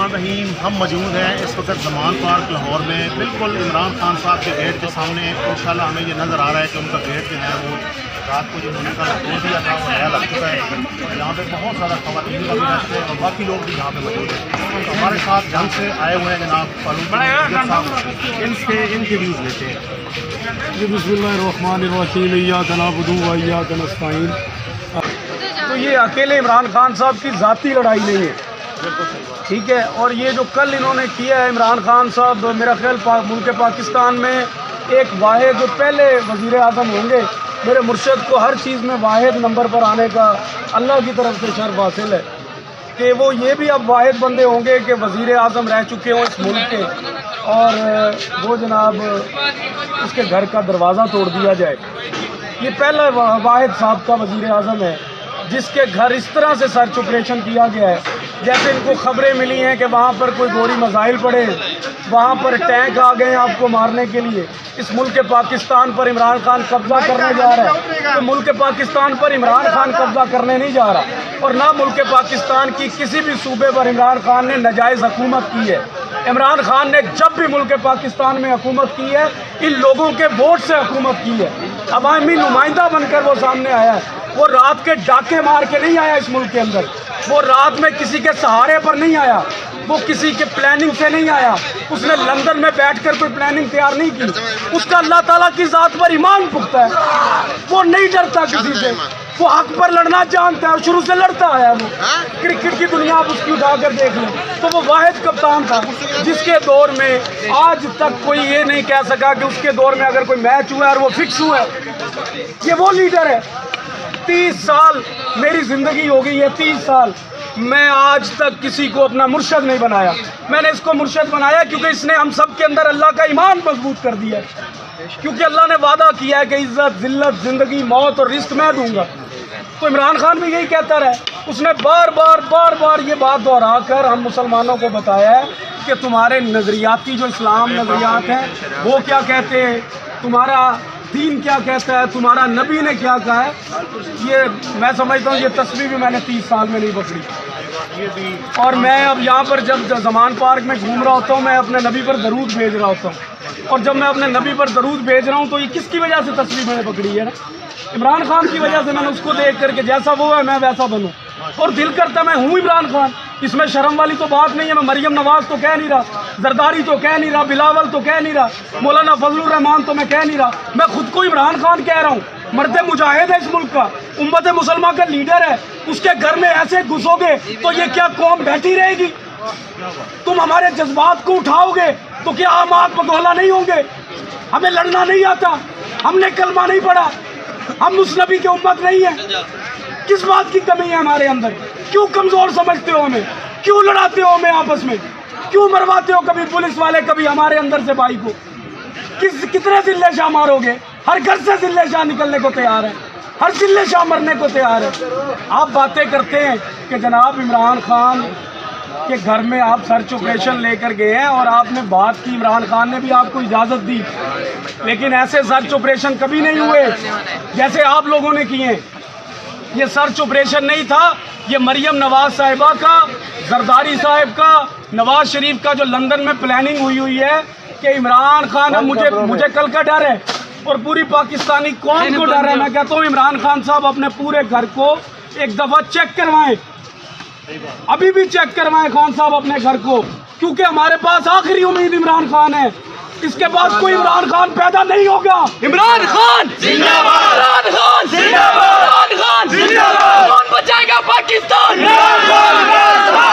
बिस्मिल्लाहिर्रहमानिर्रहीम। हम मौजूद हैं इस वक्त ज़मान पार्क लाहौर में, बिल्कुल इमरान खान साहब के गेट के सामने। इंशाल्लाह हमें ये नज़र आ रहा है कि उनका गेट जो है वो रात को जो उन्होंने खोल दिया था वो नया लग चुका है। यहाँ पे बहुत ज़्यादा ख़वातीन का भी रश है और बाकी लोग भी यहाँ पे मौजूद हैं। तो हमारे साथ जंग से आए हुए हैं जनाब फारूक साहब, इनके व्यूज़ लेते हैं। जी बिस्मिल्लाहिर्रहमानिर्रहीम, इय्याका नअबुदु व इय्याका नस्तईन। तो ये अकेले इमरान खान साहब की ज़ाती लड़ाई नहीं है, ठीक है। और ये जो कल इन्होंने किया है इमरान खान साहब, मेरा ख्याल मुल्क पाकिस्तान में एक वाहिद जो पहले वज़ीर आज़म होंगे। मेरे मुर्शद को हर चीज़ में वाहिद नंबर पर आने का अल्लाह की तरफ से शर्फ हासिल है कि वो ये भी अब वाहिद बंदे होंगे कि वज़ीर आज़म रह चुके हों इस मुल्क के, और वो जनाब उसके घर का दरवाज़ा तोड़ दिया जाए। ये पहला वाहिद साहब का वज़ीर आज़म है जिसके घर इस तरह से सर्च ऑपरेशन किया गया है। जैसे इनको खबरें मिली हैं कि वहाँ पर कोई गोली मिसाइल पड़े, वहाँ पर टैंक आ गए हैं आपको मारने के लिए। इस मुल्क पाकिस्तान पर इमरान खान कब्ज़ा करने जा रहा है, तो मुल्क पाकिस्तान पर इमरान खान कब्ज़ा करने नहीं जा रहा, और ना मुल्क पाकिस्तान की किसी भी सूबे पर इमरान खान ने नाजायज़ हुकूमत की है। इमरान खान ने जब भी मुल्क पाकिस्तान में हुकूमत की है इन लोगों के वोट से हुकूमत की है। अवामी नुमाइंदा बनकर वो सामने आया है। वो रात के डाके मार के नहीं आया इस मुल्क के अंदर, वो रात में किसी के सहारे पर नहीं आया, वो किसी के प्लानिंग से नहीं आया। उसने लंदन में बैठकर कोई प्लानिंग तैयार नहीं की। उसका अल्लाह ताला की ज़ात पर ईमान पुख्ता है, वो नहीं डरता किसी से, वो हक पर लड़ना जानता है, शुरू से लड़ता आया। वो क्रिकेट की दुनिया आप उसकी उठाकर देख लें तो वो वाहिद कप्तान था जिसके दौर में आज तक कोई ये नहीं कह सका कि उसके दौर में अगर कोई मैच हुआ है और वो फिक्स हुआ है। ये वो लीडर है। 30 साल मेरी ज़िंदगी हो गई है, 30 साल मैं आज तक किसी को अपना मुर्शद नहीं बनाया। मैंने इसको मुर्शद बनाया क्योंकि इसने हम सब के अंदर अल्लाह का ईमान मजबूत कर दिया है, क्योंकि अल्लाह ने वादा किया है कि इज़्ज़त, ज़िल्लत, ज़िंदगी, मौत और रिस्क मैं दूंगा। तो इमरान खान भी यही कहता रहा। उसने बार बार ये बात दोहरा कर हम मुसलमानों को बताया है कि तुम्हारे नज़रियाती जो इस्लाम नज़रियात हैं वो क्या कहते हैं, तुम्हारा दीन क्या कहता है, तुम्हारा नबी ने क्या कहा है। ये मैं समझता हूँ ये तस्वीर भी मैंने 30 साल में नहीं पकड़ी। और मैं अब यहाँ पर जब ज़मान पार्क में घूम रहा होता हूँ मैं अपने नबी पर दरूद भेज रहा होता हूँ, और जब मैं अपने नबी पर दरूद भेज रहा हूँ तो ये किसकी वजह से तस्वीर मैंने पकड़ी है ना, इमरान खान की वजह से। मैंने उसको देख करके जैसा वो है मैं वैसा बनूँ, और दिल करता मैं हूँ इमरान खान। इसमें शर्म वाली तो बात नहीं है। मैं मरियम नवाज़ तो कह नहीं रहा, जरदारी तो कह नहीं रहा, बिलावल तो कह नहीं रहा, मौलाना फजलुर रहमान तो मैं कह नहीं रहा। मैं खुद को इमरान खान कह रहा हूँ। मर्द मुजाहिद है इस मुल्क का, उम्मत मुसलमान का लीडर है। उसके घर में ऐसे घुसोगे तो ये क्या कौम बैठी रहेगी? तुम हमारे जज्बात को उठाओगे तो क्या हम आग बगोला नहीं होंगे? हमें लड़ना नहीं आता, हमने कलमा नहीं पढ़ा, हम उस नबी की उम्मत नहीं है। किस बात की कमी है हमारे अंदर? क्यों कमज़ोर समझते हो हमें? क्यों लड़ाते हो हमें आपस में? क्यों मरवाते हो कभी पुलिस वाले कभी हमारे अंदर से भाई को? कितने जिले शाह मारोगे? हर घर से जिले शाह निकलने को तैयार है, हर जिले शाह मरने को तैयार है। आप बातें करते हैं कि जनाब इमरान खान के घर में आप सर्च ऑपरेशन लेकर गए हैं और आपने बात की, इमरान खान ने भी आपको इजाज़त दी, लेकिन ऐसे सर्च ऑपरेशन कभी नहीं हुए जैसे आप लोगों ने किए। ये सर्च ऑपरेशन नहीं था, ये मरियम नवाज साहिबा का, जरदारी साहब का, नवाज शरीफ का जो लंदन में प्लानिंग हुई है कि इमरान खान, मुझे कल का डर है और पूरी पाकिस्तानी कौम को डर है। मैं कहता हूँ इमरान खान साहब अपने पूरे घर को एक दफ़ा चेक करवाएं, अभी भी चेक करवाएं खान साहब अपने घर को, क्योंकि हमारे पास आखिरी उम्मीद इमरान खान है। इसके बाद कोई इमरान खान पैदा नहीं होगा। इमरान खान जिंदाबाद, इमरान खान जिंदाबाद, इमरान खान जिंदाबाद। कौन बचाएगा पाकिस्तान?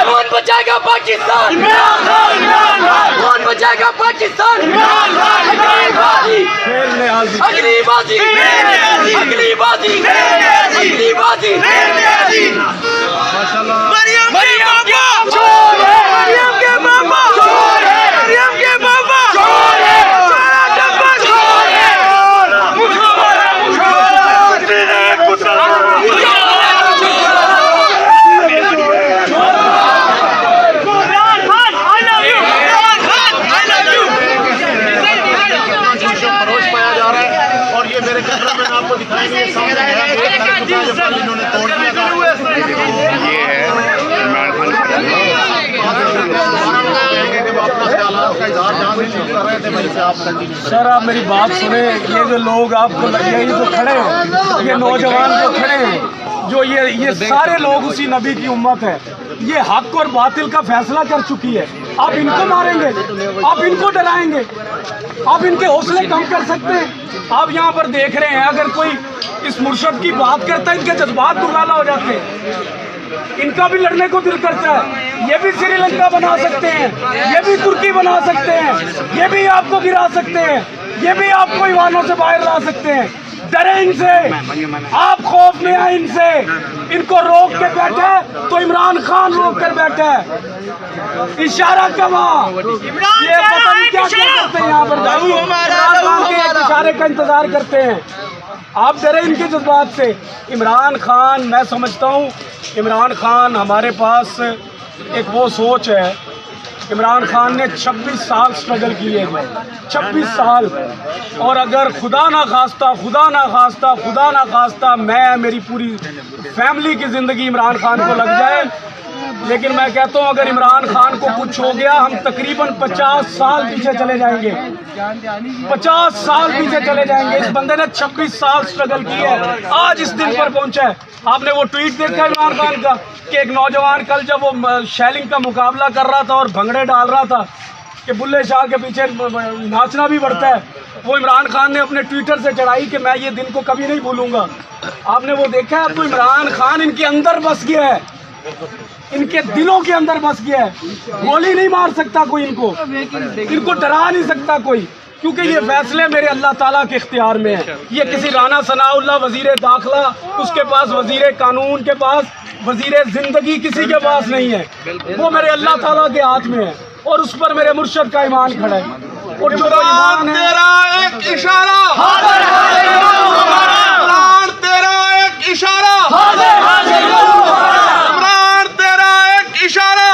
कौन बचाएगा पाकिस्तान? कौन बचाएगा पाकिस्तान? अगली बाजी, अगली बाजी, अगली बाजी। मरियम के बाबा चोर है, मरियम के बाबा चोर है, मरियम के बाबा चोर है, सारा डब्बा चोर है। और ये मेरे कैमरा मैन आपको दिखाएंगे, सामने इन्होंने तोड़ दिया था। आप कंटिन्यू करें। सर आप मेरी बात सुने, ये जो लोग आपको ये जो खड़े हैं, ये नौजवान जो खड़े हैं, जो ये सारे लोग उसी नबी की उम्मत है। ये हक और बातिल का फैसला कर चुकी है। आप इनको मारेंगे, आप इनको डराएंगे, आप इनके हौसले कम कर सकते हैं। आप यहाँ पर देख रहे हैं, अगर कोई इस मुर्शद की बात करता है, इनके जज्बात दुर्गाला हो जाते हैं। इनका भी लड़ने को दिल करता है। ये भी श्रीलंका बना सकते हैं, ये भी तुर्की बना सकते हैं, ये भी आपको गिरा सकते हैं, ये भी आपको ईवानों से बाहर ला सकते हैं। डरे इनसे, आप खौफ में आए इनसे। इनको रोक के बैठे तो इमरान खान रोक कर बैठे है। इशारा कमा, ये पता नहीं क्या करते हैं यहाँ पर। इमरान खान के एक इशारे का इंतजार करते हैं। आप डरे इनके जज्बात से। इमरान खान, मैं समझता हूँ इमरान खान, हमारे पास एक वो सोच है। इमरान खान ने 26 साल स्ट्रगल किए हैं, 26 साल। और अगर खुदा ना खास्ता मैं, मेरी पूरी फैमिली की ज़िंदगी इमरान खान को लग जाए, लेकिन मैं कहता हूँ अगर इमरान खान को कुछ हो गया, हम तकरीबन 50 साल पीछे चले जाएंगे। 50 साल पीछे चले जाएंगे। इस बंदे ने 26 साल स्ट्रगल की है, आज इस दिन पर पहुंचा है। आपने वो ट्वीट देखा इमरान खान का कि एक नौजवान कल जब वो शैलिंग का मुकाबला कर रहा था और भंगड़े डाल रहा था कि बुल्ले शाह के पीछे नाचना भी पड़ता है, वो इमरान खान ने अपने ट्विटर से चढ़ाई कि मैं ये दिन को कभी नहीं भूलूंगा। आपने वो देखा है? तो इमरान खान इनके अंदर बस गया है, इनके दिलों के अंदर बस गया है। गोली नहीं मार सकता कोई इनको डरा नहीं सकता कोई, क्योंकि ये फैसले मेरे अल्लाह ताला के इख्तियार में है। ये किसी राना सनाउल्लाह वजीर दाखिला, उसके पास वजीर कानून के पास, वजीर जिंदगी किसी के पास नहीं है। वो मेरे अल्लाह ताला के हाथ में है और उस पर मेरे मुर्शद का ईमान खड़ा है। और जो ईमान है, तेरा एक इशारा, तेरा एक इशारा, इमरान तेरा एक इशारा,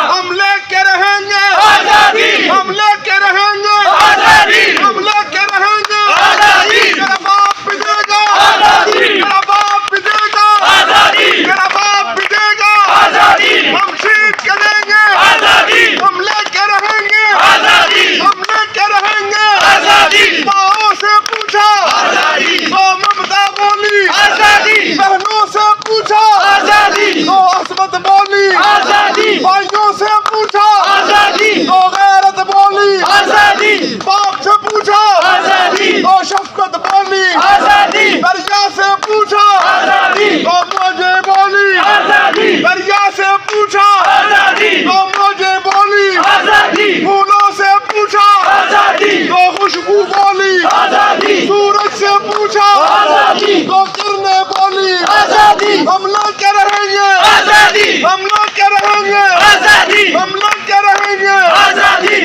हम लेके रहेंगे आजादी, हम लेके रहेंगे आजादी, हम लेके रहेंगे आजादी। मेरा बाप भी देगा आजादी, मेरा बाप भी देगा आजादी, मेरा बाप भी देगा आजादी। हम जीत के देंगे आजादी, हम लेके रहेंगे आजादी, हम लेके रहेंगे आजादी। माओ से पूछा आजादी, तो ममता बोली आजादी, बहनों से पूछा आजादी, तो असमत बोली आजादी, भाइयों से पूछा आजादी, तो गैरत बोली आजादी, बाप से पूछा आजादी, तो शफकत बोली आजादी, दरिया से पूछा आजादी, तो मुझे बोली आजादी, दरिया से पूछा आजादी, तो मुझे बोली आजादी, फूलों से पूछा आजादी, तो खुशबू बोली आजादी, सूरज से पूछा आजादी, तो किरणें बोली आजादी। हम लोग क्या रहेंगे आजादी, हम लोग क्या रहेंगे आजादी, हम लोग क्या रहेंगे आजादी।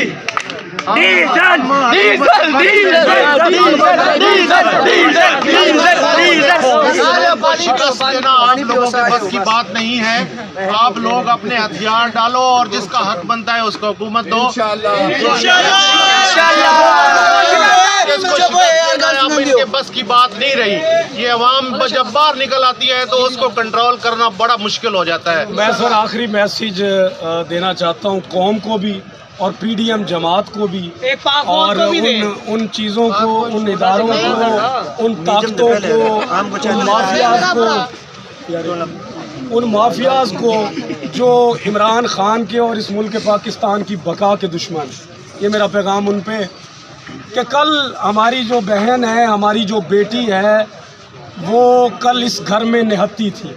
Diesel diesel diesel diesel diesel शिकस्त देना आप लोगों के बस की बात नहीं है। आप लोग अपने हथियार डालो और जिसका हक बनता है उसको हुकूमत दो। अब इनके बस की बात नहीं रही। ये अवाम जब बाहर निकल आती है तो उसको कंट्रोल करना बड़ा मुश्किल हो जाता है। मैं सर आखिरी मैसेज देना चाहता हूँ कौम को भी और पीडीएम जमात को भी, और उन चीज़ों को, उन इदारों को, उन ताकतों को, उन माफियाज को जो इमरान खान के और इस मुल्क पाकिस्तान की बका के दुश्मन। ये मेरा पैगाम उन पे कि कल हमारी जो बहन है, हमारी जो बेटी है, वो कल इस घर में निहत्ती थी।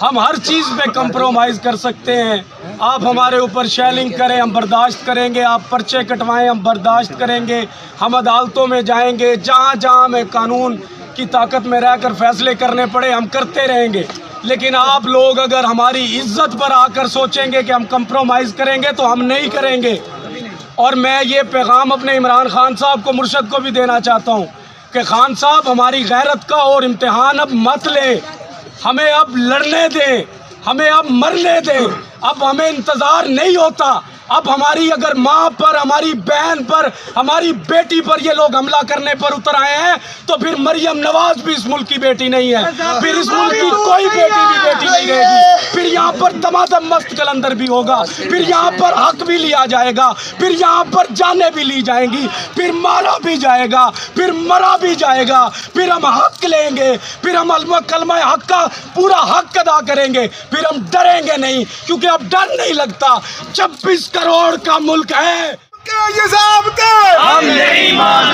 हम हर चीज़ पे कंप्रोमाइज़ कर सकते हैं। आप हमारे ऊपर शेलिंग करें, हम बर्दाश्त करेंगे। आप पर्चे कटवाएं, हम बर्दाश्त करेंगे। हम अदालतों में जाएंगे, जहाँ जहाँ हमें कानून की ताकत में रहकर फैसले करने पड़े हम करते रहेंगे। लेकिन आप लोग अगर हमारी इज्जत पर आकर सोचेंगे कि हम कंप्रोमाइज़ करेंगे तो हम नहीं करेंगे। और मैं ये पैगाम अपने इमरान खान साहब को, मुर्शद को भी देना चाहता हूँ कि खान साहब हमारी गैरत का और इम्तिहान अब मत लें, हमें अब लड़ने दें, हमें अब मरने दें। अब हमें इंतज़ार नहीं होता। अब हमारी अगर माँ पर, हमारी बहन पर, हमारी बेटी पर ये लोग हमला करने पर उतर आए हैं तो फिर मरियम नवाज भी इस मुल्क की बेटी नहीं है, फिर इस मुल्क की कोई बेटी भी बेटी नहीं रहेगी। फिर यहाँ पर दमादम मस्त कलंदर भी होगा, फिर यहाँ पर हक भी लिया जाएगा, फिर यहाँ पर जाने भी ली जाएंगी, फिर मारा भी जाएगा, फिर मरा भी जाएगा, फिर हम हक लेंगे, फिर हम कलमा हक का पूरा हक अदा करेंगे, फिर हम डरेंगे नहीं, क्योंकि अब डर नहीं लगता। 26 करोड़ का मुल्क है, ये ज़ाब्ते हम नहीं मान